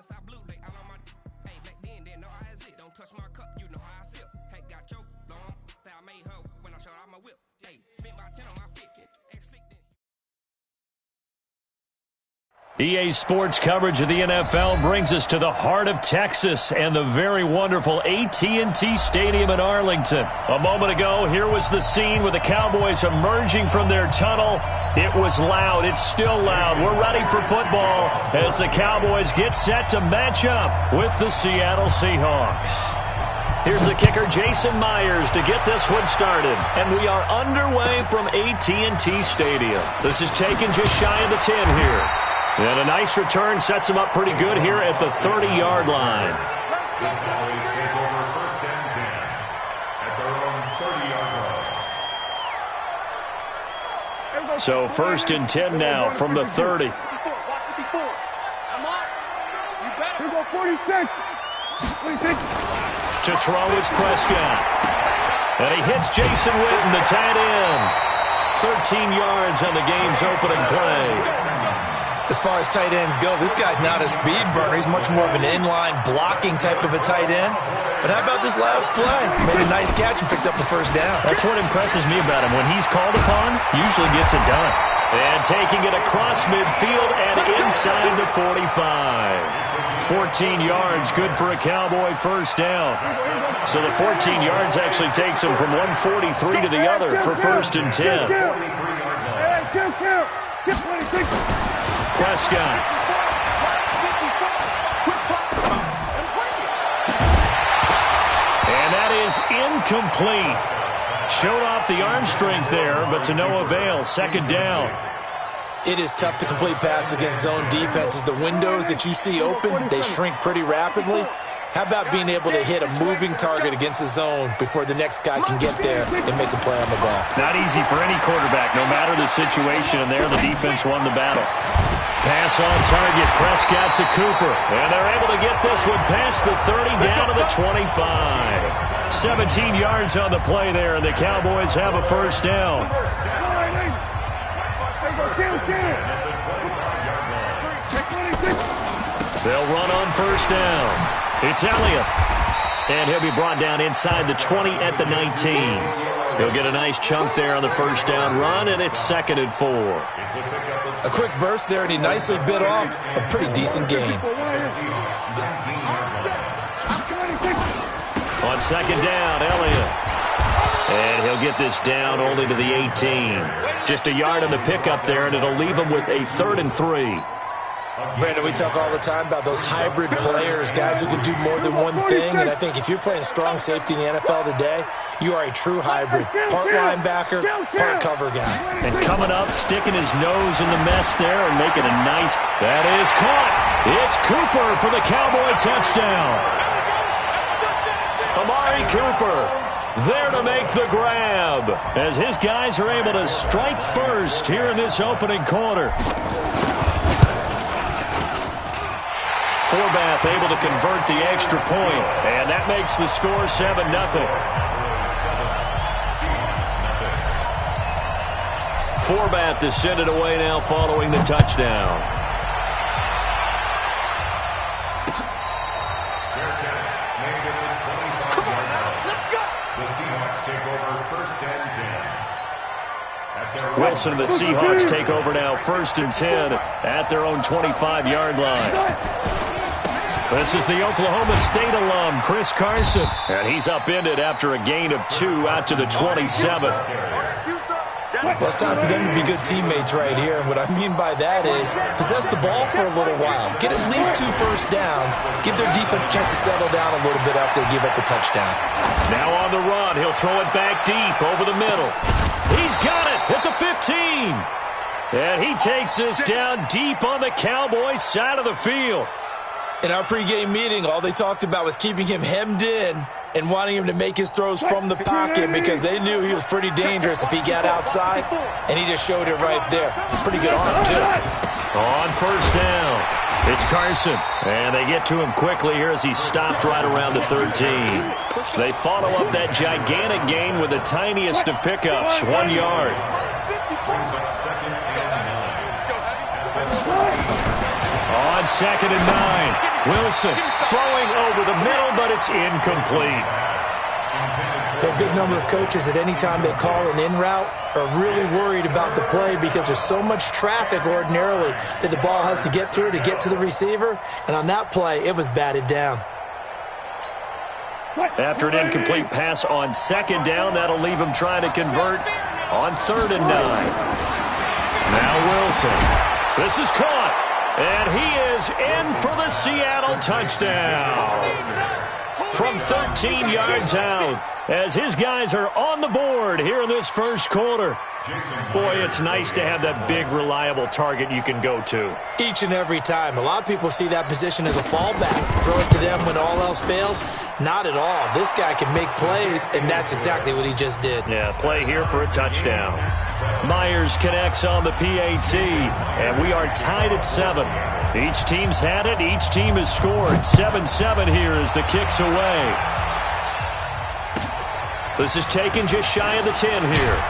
inside blue, they all on my hey, back then, didn't know I exist. Don't touch my cup, you know how I sip. Hey, got your long, say I made her when I showed out my whip. Hey, spent my 10 on my fit. EA Sports coverage of the NFL brings us to the heart of Texas and the very wonderful AT&T Stadium in Arlington. A moment ago, here was the scene with the Cowboys emerging from their tunnel. It was loud. It's still loud. We're ready for football as the Cowboys get set to match up with the Seattle Seahawks. Here's the kicker, Jason Myers, to get this one started. And we are underway from AT&T Stadium. This is taken just shy of the 10 here. And a nice return sets him up pretty good here at the 30-yard line. The Cowboys take over first and 10 at their own 30-yard line. So first and 10 now from the 30. Here go 46. To throw is Prescott. And he hits Jason Witten, the tight end. 13 yards on the game's opening play. As far as tight ends go, this guy's not a speed burner. He's much more of an inline blocking type of a tight end. But how about this last play? Made a nice catch and picked up a first down. That's what impresses me about him. When he's called upon, usually gets it done. And taking it across midfield and inside the 45. 14 yards, good for a Cowboy first down. So the 14 yards actually takes him from 143 to the other for first and 10. Prescott. And that is incomplete. Showed off the arm strength there, but to no avail. Second down. It is tough to complete passes against zone defenses. The windows that you see open, they shrink pretty rapidly. How about being able to hit a moving target against a zone before the next guy can get there and make a play on the ball? Not easy for any quarterback, no matter the situation. And there, the defense won the battle. Pass on target, Prescott to Cooper. And they're able to get this one past the 30 down to the 25. 17 yards on the play there, and the Cowboys have a first down. They'll run on first down. It's Elliott. And he'll be brought down inside the 20 at the 19. He'll get a nice chunk there on the first down run, and it's second and 4. A quick burst there, and he nicely bit off a pretty decent gain. On second down, Elliott. And he'll get this down only to the 18. Just a yard on the pickup there, and it'll leave him with a 3rd and 3. Brandon, we talk all the time about those hybrid players, guys who can do more than one thing, and I think if you're playing strong safety in the NFL today, you are a true hybrid. Part linebacker, part cover guy. And coming up, sticking his nose in the mess there and making a nice... That is caught. It's Cooper for the Cowboy touchdown. Amari Cooper there to make the grab as his guys are able to strike first here in this opening quarter. Forbath able to convert the extra point, and that makes the score 7-0. Forbath to send it away now following the touchdown. Wilson and the Seahawks take over now, 1st and 10 at their own 25-yard line. This is the Oklahoma State alum, Chris Carson. And he's upended after a gain of 2 out to the 27. Well, it's time for them to be good teammates right here. And what I mean by that is possess the ball for a little while. Get at least 2 first downs. Give their defense a chance to settle down a little bit after they give up a touchdown. Now on the run. He'll throw it back deep over the middle. He's got it at the 15. And he takes this down deep on the Cowboys side of the field. In our pregame meeting, all they talked about was keeping him hemmed in and wanting him to make his throws from the pocket because they knew he was pretty dangerous if he got outside, and he just showed it right there. Pretty good arm, too. On first down, it's Carson, and they get to him quickly here as he stopped right around the 13. They follow up that gigantic gain with the tiniest of pickups, 1 yard. On 2nd and 9. Wilson throwing over the middle, but it's incomplete. A good number of coaches at any time they call an in route are really worried about the play because there's so much traffic ordinarily that the ball has to get through to get to the receiver. And on that play, it was batted down. After an incomplete pass on second down, that'll leave him trying to convert on 3rd and 9. Now Wilson. This is caught. And he is in for the Seattle touchdown. From 13 yards out, as his guys are on the board here in this first quarter. Boy, it's nice to have that big, reliable target you can go to. Each and every time. A lot of people see that position as a fallback. Throw it to them when all else fails. Not at all. This guy can make plays, and that's exactly what he just did. Yeah, play here for a touchdown. Myers connects on the PAT, and we are tied at 7. Each team's had it. Each team has scored. 7-7 here as the kick's away. This is taken just shy of the 10 here.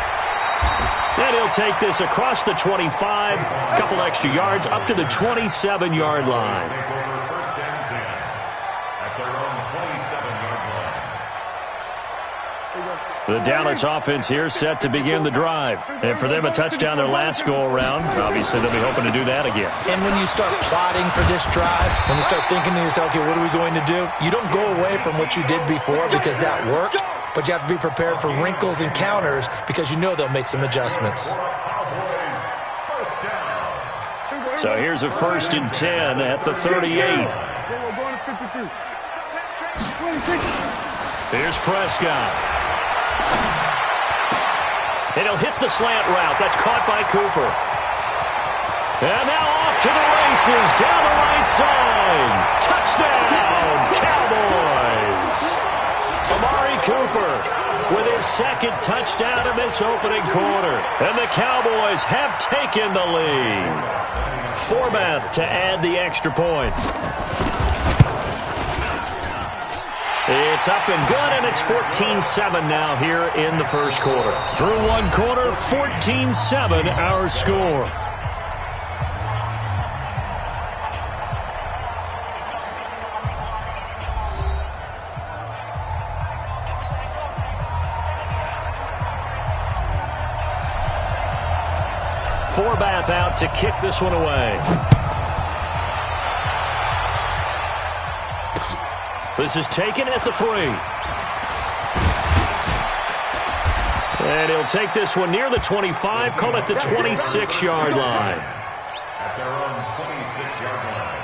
And he'll take this across the 25, a couple extra yards, up to the 27-yard line. First and 10 at their own 27-yard line. The Dallas offense here set to begin the drive. And for them, a touchdown their last go-around. Obviously, they'll be hoping to do that again. And when you start plotting for this drive, when you start thinking to yourself, okay, what are we going to do? You don't go away from what you did before because that worked. But you have to be prepared for wrinkles and counters because you know they'll make some adjustments. So here's a 1st and 10 at the 38. Here's Prescott. And he'll hit the slant route. That's caught by Cooper. And now off to the races down the right side. Touchdown, Cowboys. Amari Cooper with his 2nd touchdown of this opening quarter. And the Cowboys have taken the lead. Forbath to add the extra point. It's up and good, and it's 14-7 now here in the first quarter. Through one quarter, 14-7 our score. Forbath out to kick this one away. This is taken at the 3. And he'll take this one near the 25, call it the 26-yard line. At their own 26-yard line.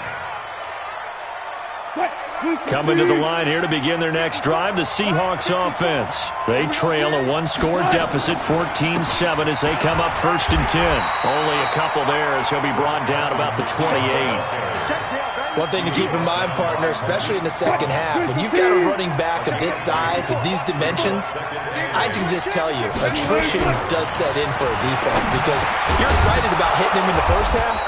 Coming to the line here to begin their next drive, the Seahawks offense. They trail a one-score deficit, 14-7, as they come up 1st and 10. Only a couple there as he'll be brought down about the 28. One thing to keep in mind, partner, especially in the second half, when you've got a running back of this size, of these dimensions, I can just tell you, attrition does set in for a defense because you're excited about hitting him in the first half.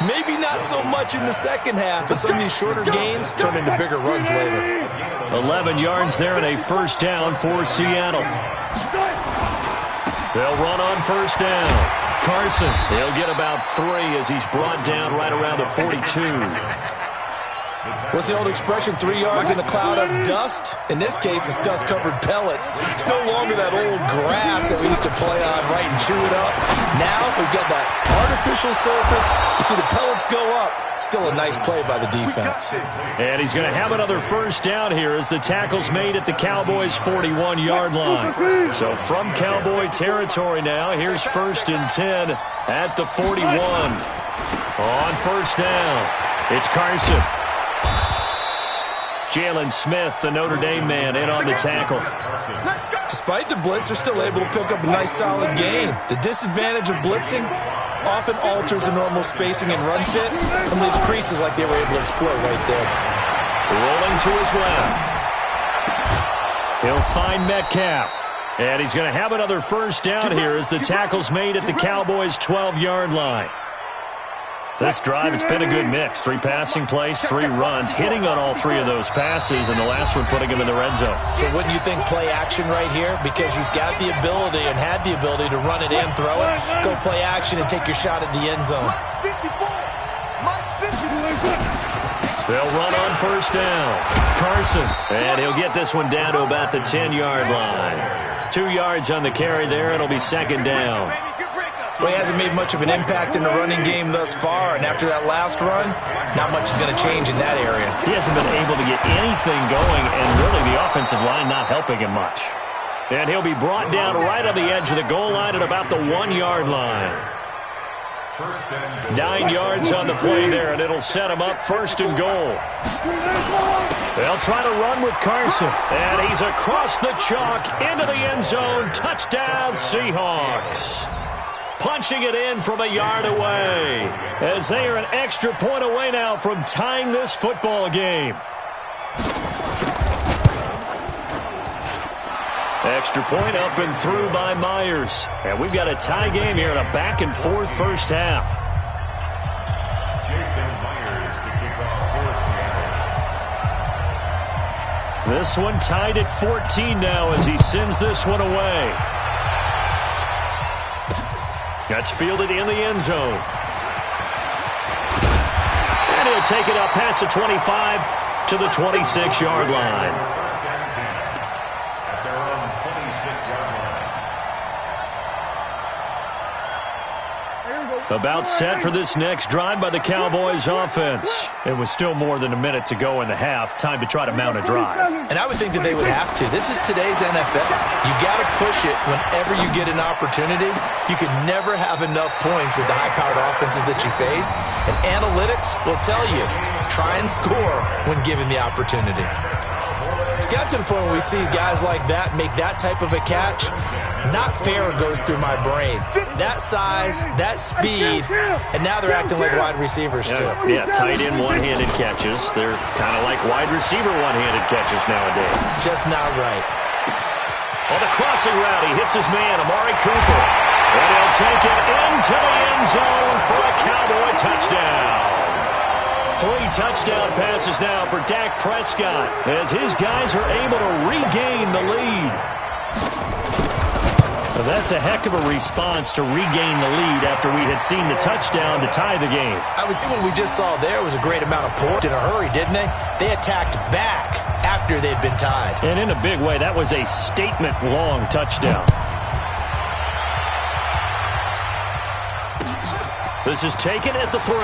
Maybe not so much in the second half, and some of these shorter gains turn into bigger runs later. 11 yards there and a 1st down for Seattle. They'll run on 1st down. Carson, he'll get about 3 as he's brought down right around the 42. What's the old expression, 3 yards in a cloud of dust? In this case, it's dust-covered pellets. It's no longer that old grass that we used to play on, right, and chew it up. Now we've got that artificial surface. You see the pellets go up. Still a nice play by the defense. And he's going to have another 1st down here as the tackle's made at the Cowboys' 41-yard line. So from Cowboy territory now, here's 1st and 10 at the 41. On 1st down, it's Carson. Jalen Smith, the Notre Dame man, in on the tackle. Despite the blitz, they're still able to pick up a nice, solid gain. The disadvantage of blitzing often alters the normal spacing and run fits and leaves creases like they were able to exploit right there. Rolling to his left. He'll find Metcalf. And he's going to have another 1st down here as the tackle's made at the Cowboys' 12-yard line. This drive, it's been a good mix. 3 passing plays, 3 runs, hitting on all 3 of those passes, and the last one putting him in the red zone. So wouldn't you think play action right here? Because you've got the ability and had the ability to run it and throw it. Go play action and take your shot at the end zone. They'll run on first down. Carson. And he'll get this one down to about the 10-yard line. 2 yards on the carry there. It'll be second down. Well, he hasn't made much of an impact in the running game thus far, and after that last run, not much is going to change in that area. He hasn't been able to get anything going, and really the offensive line not helping him much. And he'll be brought down right on the edge of the goal line at about the 1-yard line. 9 yards on the play there, and it'll set him up first and goal. They'll try to run with Carson, and he's across the chalk into the end zone. Touchdown, Seahawks. Punching it in from a yard away, as they are an extra point away now from tying this football game. Extra point up and through by Myers. And we've got a tie game here in a back-and-forth first half. Jason Myers to kick off for Seattle. This one tied at 14 now as he sends this one away. That's fielded in the end zone. And he'll take it up past the 25 to the 26-yard line. About set for this next drive by the Cowboys offense. It was still more than a minute to go in the half. Time to try to mount a drive. And I would think that they would have to. This is today's NFL. You got to push it whenever you get an opportunity. You could never have enough points with the high-powered offenses that you face. And analytics will tell you, try and score when given the opportunity. It's got to the point where we see guys like that make that type of a catch. Not fair goes through my brain. That size, that speed, and now they're acting like wide receivers too. Yeah, tight end one-handed catches. They're kind of like wide receiver one-handed catches nowadays. Just not right. On the crossing route, he hits his man, Amari Cooper. And he'll take it into the end zone for a Cowboy touchdown. 3 touchdown passes now for Dak Prescott as his guys are able to regain the lead. Well, that's a heck of a response to regain the lead after we had seen the touchdown to tie the game. I would say what we just saw there was a great amount of point in a hurry, didn't they? They attacked back after they'd been tied. And in a big way, that was a statement-long touchdown. This is taken at the 3.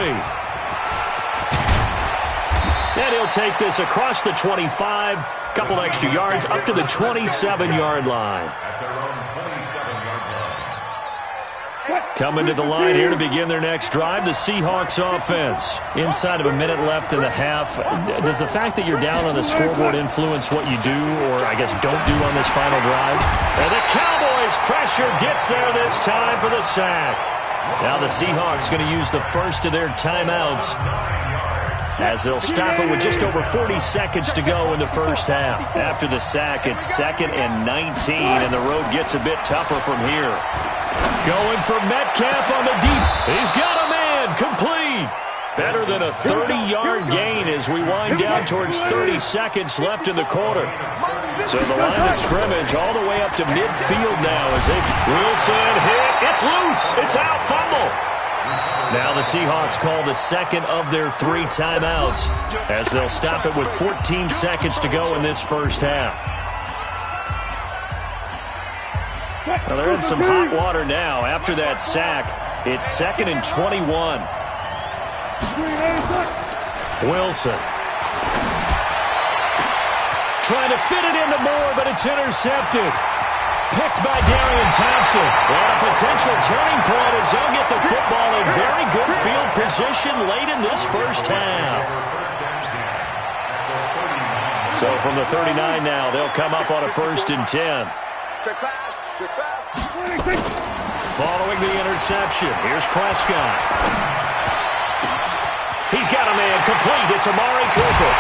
And he'll take this across the 25, couple extra yards, up to the 27-yard line. Coming to the line here to begin their next drive, the Seahawks offense. Inside of a minute left in the half, does the fact that you're down on the scoreboard influence what you do, or I guess don't do on this final drive? And the Cowboys' pressure gets there this time for the sack. Now the Seahawks going to use the first of their timeouts, as they'll stop it with just over 40 seconds to go in the first half. After the sack, it's 2nd and 19, and the road gets a bit tougher from here. Going for Metcalf on the deep. He's got a man, complete. Better than a 30-yard gain as we wind down towards 30 seconds left in the quarter. So the line of scrimmage all the way up to midfield now as Wilson hit. It's loose. It's out, fumble. Now the Seahawks call the second of their 3 timeouts as they'll stop it with 14 seconds to go in this first half. Well, they're in some hot water now. After that sack, it's 2nd and 21. Wilson. Trying to fit it into Moore, but it's intercepted. Picked by Darian Thompson. And a potential turning point as they'll get the football in very good field position late in this first half. So from the 39 now, they'll come up on a 1st and 10. Following the interception, here's Prescott. He's got a man complete. It's Amari Cooper.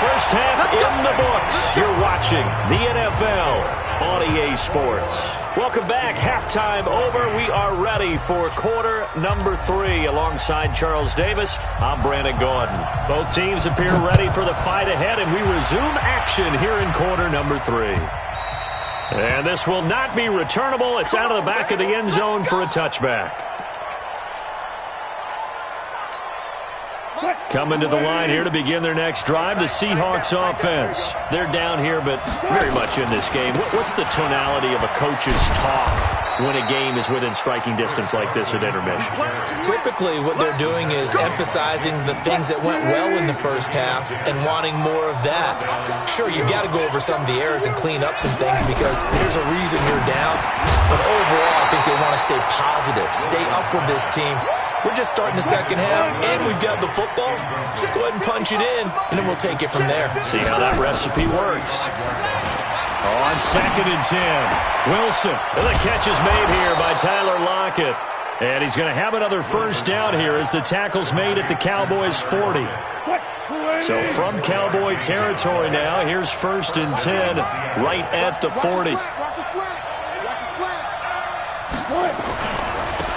First half in the books. You're watching the NFL on EA Sports. Welcome back. Halftime over. We are ready for quarter number 3. Alongside Charles Davis, I'm Brandon Gaudin. Both teams appear ready for the fight ahead, and we resume action here in quarter number 3. And this will not be returnable. It's out of the back of the end zone for a touchback. Coming to the line here to begin their next drive, the Seahawks offense. They're down here, but very much in this game. What's the tonality of a coach's talk when a game is within striking distance like this at intermission? Typically, what they're doing is emphasizing the things that went well in the first half and wanting more of that. Sure, you've got to go over some of the errors and clean up some things because there's a reason you're down. But overall, I think they want to stay positive, stay up with this team. We're just starting the second half, and we've got the football. Let's go ahead and punch it in, and then we'll take it from there. See how that recipe works. On 2nd and 10, Wilson. And the catch is made here by Tyler Lockett. And he's going to have another first down here as the tackle's made at the Cowboys' 40. So from Cowboy territory now, here's 1st and 10 right at the 40.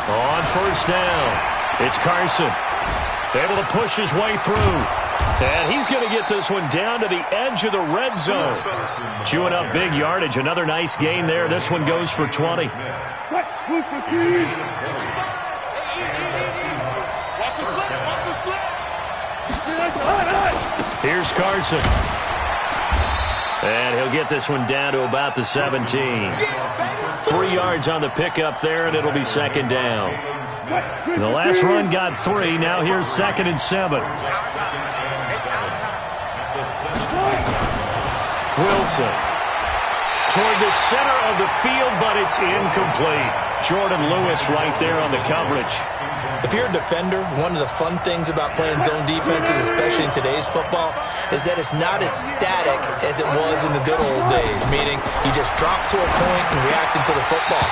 On 1st down, it's Carson. Able to push his way through. And he's going to get this one down to the edge of the red zone. Chewing up big yardage. Another nice gain there. This one goes for 20. Here's Carson. And he'll get this one down to about the 17. 3 yards on the pickup there, and it'll be 2nd down. The last run got 3. Now here's 2nd and 7. Wilson toward the center of the field, but it's incomplete. Jordan Lewis right there on the coverage. If you're a defender, one of the fun things about playing zone defenses, especially in today's football, is that it's not as static as it was in the good old days, meaning you just drop to a point and react into the football.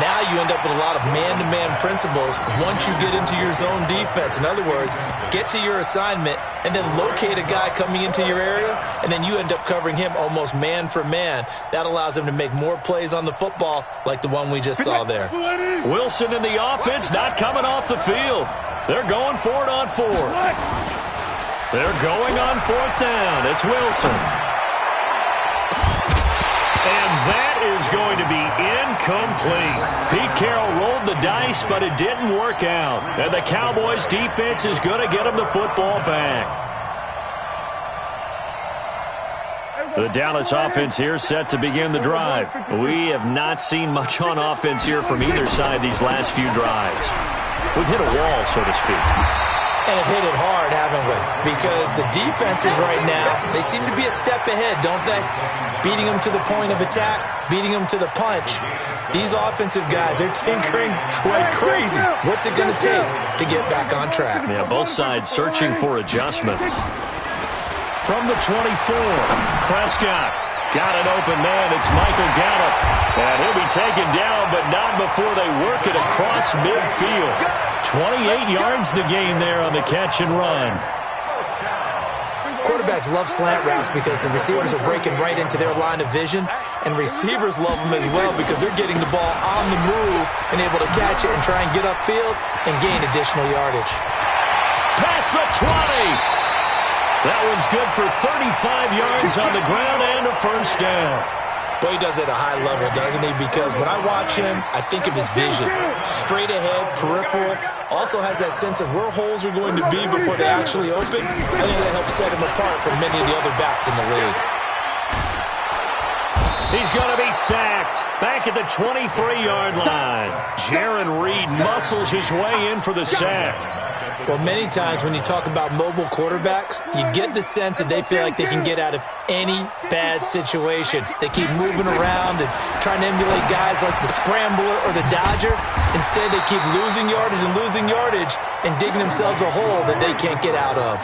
Now you end up with a lot of man-to-man principles once you get into your zone defense. In other words, get to your assignment and then locate a guy coming into your area, and then you end up covering him almost man for man. That allows him to make more plays on the football like the one we just saw there. Wilson in the offense not coming off the field. They're going for it on 4th. They're going on 4th down. It's Wilson. And that is going to be incomplete. Pete Carroll rolled the dice, but it didn't work out. And the Cowboys defense is going to get him the football back. The Dallas offense here set to begin the drive. We have not seen much on offense here from either side these last few drives. We've hit a wall, so to speak. And have hit it hard, haven't we? Because the defenses right now, they seem to be a step ahead, don't they? Beating them to the point of attack, beating them to the punch. These offensive guys, they're tinkering like crazy. What's it going to take to get back on track? Yeah, both sides searching for adjustments. From the 24, Prescott. Got an open man. It's Michael Gallup. And he'll be taken down, but not before they work it across midfield. 28 yards the gain there on the catch and run. Quarterbacks love slant routes because the receivers are breaking right into their line of vision, and receivers love them as well because they're getting the ball on the move and able to catch it and try and get upfield and gain additional yardage. Past the 20. That one's good for 35 yards on the ground and a first down. Boy, he does it at a high level, doesn't he? Because when I watch him, I think of his vision. Straight ahead, peripheral. Also has that sense of where holes are going to be before they actually open. I think that helps set him apart from many of the other backs in the league. He's going to be sacked back at the 23-yard line. Jaron Reed muscles his way in for the sack. Well, many times when you talk about mobile quarterbacks, you get the sense that they feel like they can get out of any bad situation. They keep moving around and trying to emulate guys like the Scrambler or the Dodger. Instead, they keep losing yardage and digging themselves a hole that they can't get out of.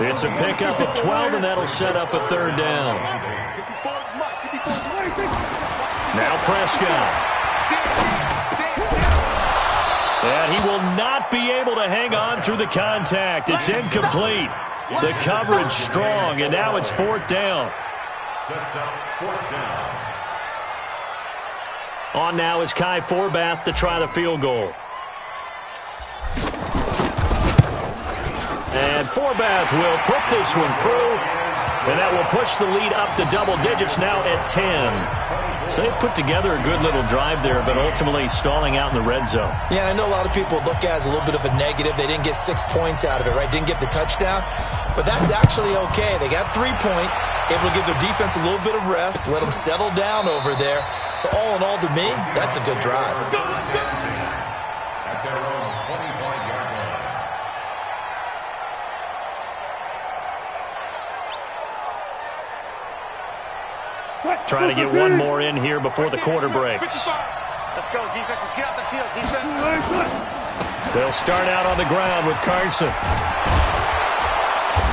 It's a pickup of 12, and that'll set up a third down. Now Prescott. And he will not be able to hang on through the contact. It's incomplete. The coverage strong, and now it's 4th down. Sets up 4th down. On now is Kai Forbath to try the field goal. And Forbath will put this one through, and that will push the lead up to double digits now at 10. So they put together a good little drive there, but ultimately stalling out in the red zone. Yeah, I know a lot of people look at it as a little bit of a negative. They didn't get 6 points out of it, right? Didn't get the touchdown. But that's actually okay. They got 3 points, able to give their defense a little bit of rest, let them settle down over there. So all in all, to me, that's a good drive. At their own 25-yard line. Trying to get one more in here before the quarter breaks. Let's go, defense. Let's get out the field, defense. They'll start out on the ground with Carson.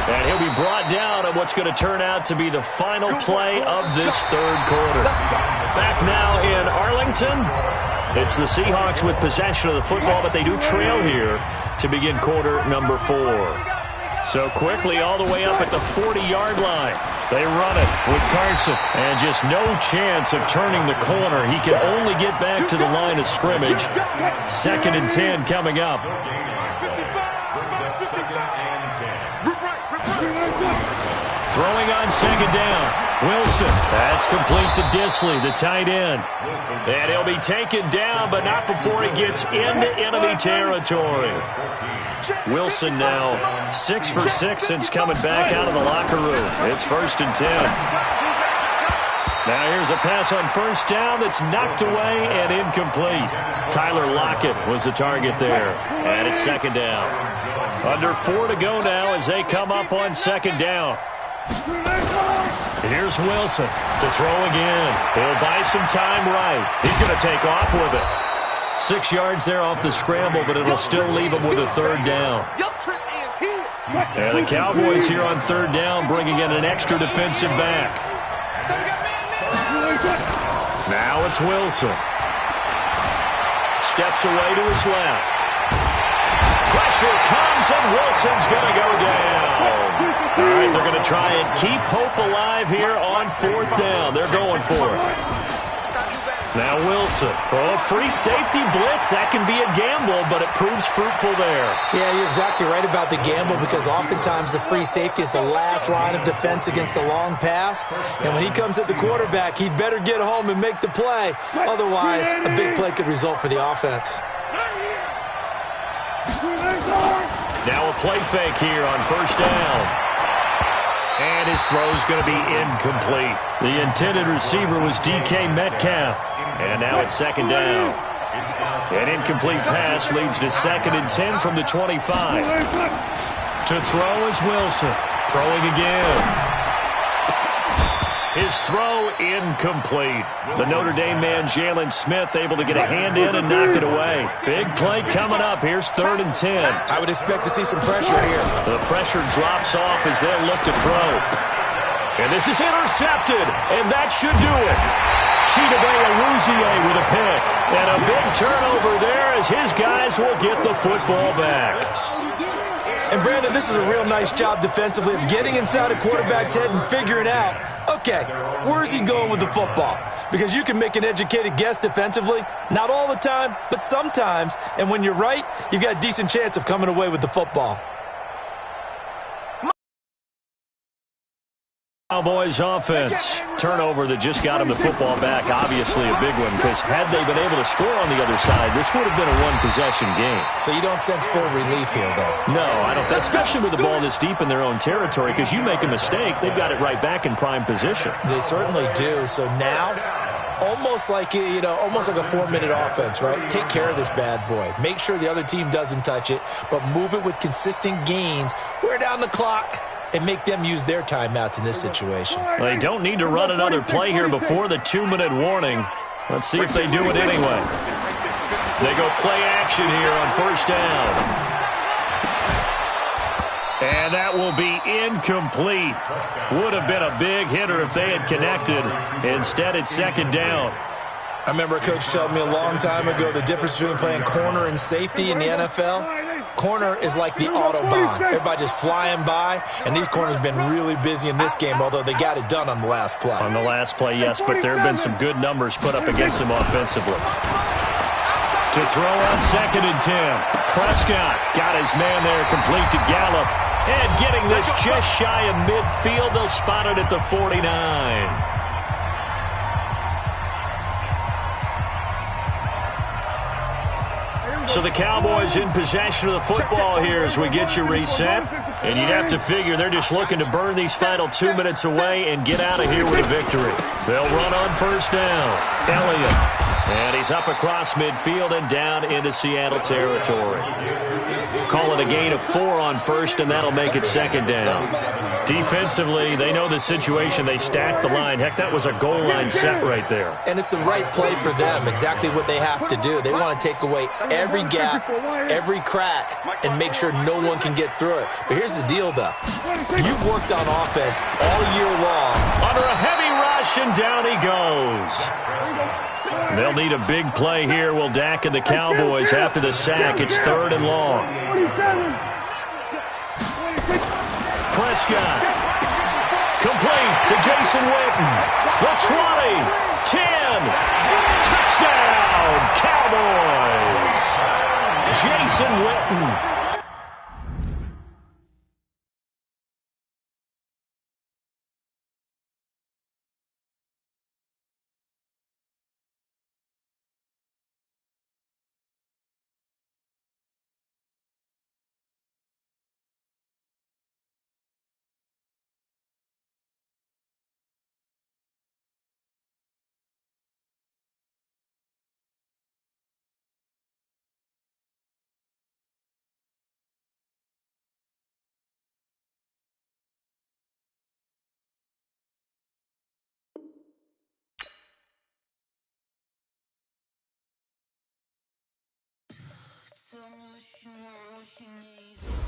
And he'll be brought down at what's going to turn out to be the final play of this third quarter. Back now in Arlington. It's the Seahawks with possession of the football, but they do trail here to begin quarter number 4. So quickly all the way up at the 40-yard line. They run it with Carson. And just no chance of turning the corner. He can only get back to the line of scrimmage. 2nd and 10 coming up. Throwing on 2nd down. Wilson. That's complete to Disley, the tight end. And he'll be taken down, but not before he gets into enemy territory. Wilson now 6 for 6 since coming back out of the locker room. It's 1st and 10. Now here's a pass on 1st down that's knocked away and incomplete. Tyler Lockett was the target there. And it's 2nd down. Under 4 to go now as they come up on 2nd down. Here's Wilson to throw again. He'll buy some time right. He's going to take off with it. 6 yards there off the scramble, but it'll still leave him with a 3rd down. And the Cowboys here on 3rd down bringing in an extra defensive back. Now it's Wilson. Steps away to his left. Pressure comes, and Wilson's going to go down. All right, they're going to try and keep hope alive here on 4th down. They're going for it. Now Wilson. Oh, free safety blitz. That can be a gamble, but it proves fruitful there. Yeah, you're exactly right about the gamble because oftentimes the free safety is the last line of defense against a long pass. And when he comes at the quarterback, he'd better get home and make the play. Otherwise, a big play could result for the offense. Now a play fake here on 1st down. And his throw's going to be incomplete. The intended receiver was DK Metcalf. And now it's 2nd down. An incomplete pass leads to 2nd and 10 from the 25. To throw is Wilson. Throwing again. His throw incomplete. The Notre Dame man, Jalen Smith, able to get a hand in and knock it away. Big play coming up. Here's 3rd and 10. I would expect to see some pressure here. The pressure drops off as they'll look to throw. And this is intercepted, and that should do it. Chidobe Awuzie with a pick. And a big turnover there as his guys will get the football back. And, Brandon, this is a real nice job defensively of getting inside a quarterback's head and figuring out, okay, where's he going with the football? Because you can make an educated guess defensively. Not all the time, but sometimes. And when you're right, you've got a decent chance of coming away with the football. Cowboys offense. Turnover that just got him the football back. Obviously a big one because had they been able to score on the other side, this would have been a one-possession game. So you don't sense full relief here, though? No, I don't. Especially with the ball this deep in their own territory because you make a mistake, they've got it right back in prime position. They certainly do. So now, almost like almost like a 4-minute offense, right? Take care of this bad boy. Make sure the other team doesn't touch it, but move it with consistent gains. Wear down the clock and make them use their timeouts in this situation. They don't need to run another play here before the 2-minute warning. Let's see if they do it anyway. They go play action here on 1st down. And that will be incomplete. Would have been a big hitter if they had connected. Instead, it's 2nd down. I remember a coach telling me a long time ago the difference between playing corner and safety in the NFL. Corner is like the Autobahn. Everybody just flying by, and these corners have been really busy in this game, although they got it done on the last play. On the last play, yes, but there have been some good numbers put up against them offensively. To throw on 2nd and 10. Prescott got his man there complete to Gallup. And getting this just shy of midfield, they'll spot it at the 49. So the Cowboys in possession of the football here as we get you reset. And you'd have to figure they're just looking to burn these final 2 minutes away and get out of here with a victory. They'll run on first down. Elliott. And he's up across midfield and down into Seattle territory. Call it a gain of 4 on first, and that'll make it second down. Defensively, they know the situation. They stacked the line. Heck, that was a goal line set right there. And it's the right play for them, exactly what they have to do. They want to take away every gap, every crack, and make sure no one can get through it. But here's the deal, though. You've worked on offense all year long. Under a heavy rush, and down he goes. They'll need a big play here. Will Dak and the Cowboys after the sack. It's 3rd and long. Prescott. Complete to Jason Witten. The 20. 10. Touchdown, Cowboys. Jason Witten. Some of the